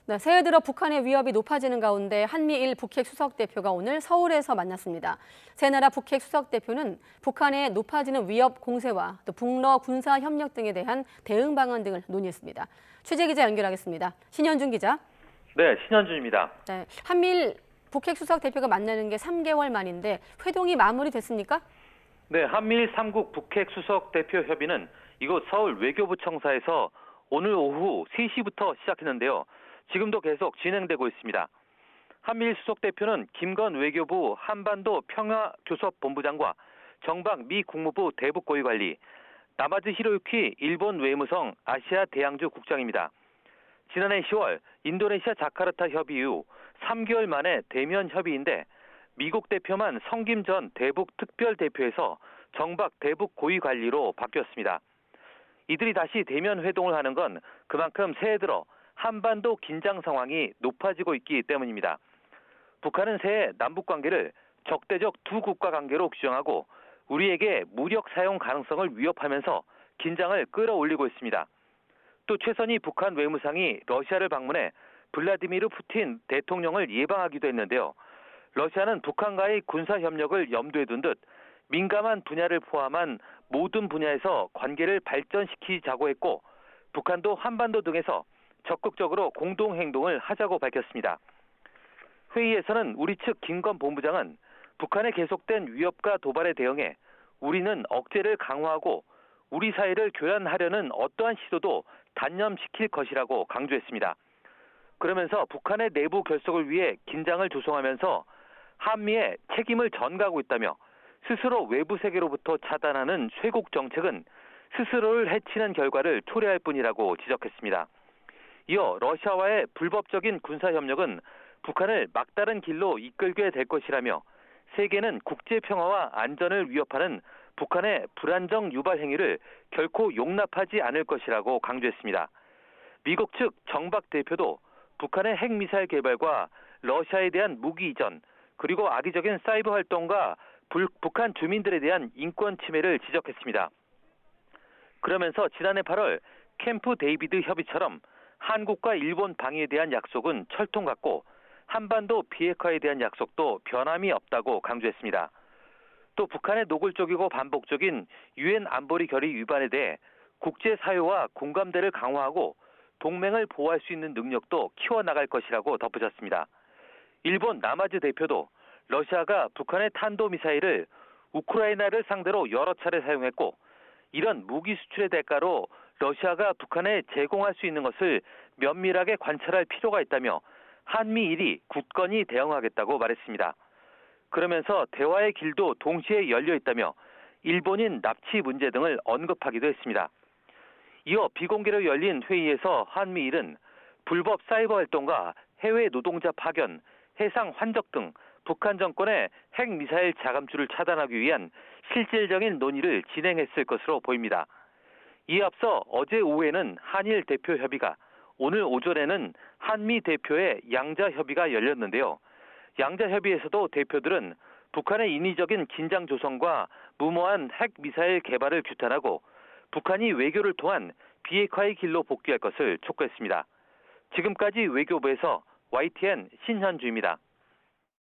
네, 새해 들어 북한의 위협이 높아지는 가운데 한미일 북핵 수석 대표가 오늘 서울에서 만났습니다. 세 나라 북핵 수석 대표는 북한의 높아지는 위협 공세와 또 북러 군사 협력 등에 대한 대응 방안 등을 논의했습니다. 취재 기자 연결하겠습니다. 신현준 기자. 네, 신현준입니다. 네, 한미일 북핵 수석 대표가 만나는 게 3개월 만인데 회동이 마무리됐습니까? 네, 한미일 3국 북핵 수석 대표 협의는 이곳 서울 외교부 청사에서 오늘 오후 3시부터 시작했는데요. 지금도 계속 진행되고 있습니다. 한미일 수석 대표는 김건 외교부 한반도 평화교섭본부장과 정박 미 국무부 대북고위관리, 나마즈 히로유키 일본 외무성 아시아 대양주 국장입니다. 지난해 10월 인도네시아 자카르타 협의 이후 3개월 만에 대면 협의인데 미국 대표만 성김 전 대북 특별대표에서 정박 대북 고위관리로 바뀌었습니다. 이들이 다시 대면 회동을 하는 건 그만큼 새해 들어 한반도 긴장 상황이 높아지고 있기 때문입니다. 북한은 새해 남북 관계를 적대적 두 국가 관계로 규정하고 우리에게 무력 사용 가능성을 위협하면서 긴장을 끌어올리고 있습니다. 또 최선희 북한 외무상이 러시아를 방문해 블라디미르 푸틴 대통령을 예방하기도 했는데요. 러시아는 북한과의 군사 협력을 염두에 둔 듯 민감한 분야를 포함한 모든 분야에서 관계를 발전시키자고 했고 북한도 한반도 등에서 적극적으로 공동 행동을 하자고 밝혔습니다. 회의에서는 우리 측 김건 본부장은 북한의 계속된 위협과 도발에 대응해 우리는 억제를 강화하고 우리 사이를 교란하려는 어떠한 시도도 단념시킬 것이라고 강조했습니다. 그러면서 북한의 내부 결속을 위해 긴장을 조성하면서 한미에 책임을 전가하고 있다며 스스로 외부 세계로부터 차단하는 쇄국 정책은 스스로를 해치는 결과를 초래할 뿐이라고 지적했습니다. 이어 러시아와의 불법적인 군사협력은 북한을 막다른 길로 이끌게 될 것이라며 세계는 국제 평화와 안전을 위협하는 북한의 불안정 유발 행위를 결코 용납하지 않을 것이라고 강조했습니다. 미국 측 정박 대표도 북한의 핵미사일 개발과 러시아에 대한 무기 이전, 그리고 악의적인 사이버 활동과 북한 주민들에 대한 인권 침해를 지적했습니다. 그러면서 지난해 8월 캠프 데이비드 협의처럼 한국과 일본 방위에 대한 약속은 철통 같고 한반도 비핵화에 대한 약속도 변함이 없다고 강조했습니다. 또 북한의 노골적이고 반복적인 유엔 안보리 결의 위반에 대해 국제 사회와 공감대를 강화하고 동맹을 보호할 수 있는 능력도 키워나갈 것이라고 덧붙였습니다. 일본 나마즈 대표도 러시아가 북한의 탄도미사일을 우크라이나를 상대로 여러 차례 사용했고 이런 무기 수출의 대가로 러시아가 북한에 제공할 수 있는 것을 면밀하게 관찰할 필요가 있다며 한미일이 굳건히 대응하겠다고 말했습니다. 그러면서 대화의 길도 동시에 열려 있다며 일본인 납치 문제 등을 언급하기도 했습니다. 이어 비공개로 열린 회의에서 한미일은 불법 사이버 활동과 해외 노동자 파견, 해상 환적 등 북한 정권의 핵미사일 자감줄을 차단하기 위한 실질적인 논의를 진행했을 것으로 보입니다. 이에 앞서 어제 오후에는 한일 대표 협의가, 오늘 오전에는 한미 대표의 양자 협의가 열렸는데요. 양자 협의에서도 대표들은 북한의 인위적인 긴장 조성과 무모한 핵미사일 개발을 규탄하고 북한이 외교를 통한 비핵화의 길로 복귀할 것을 촉구했습니다. 지금까지 외교부에서 YTN 신현주입니다.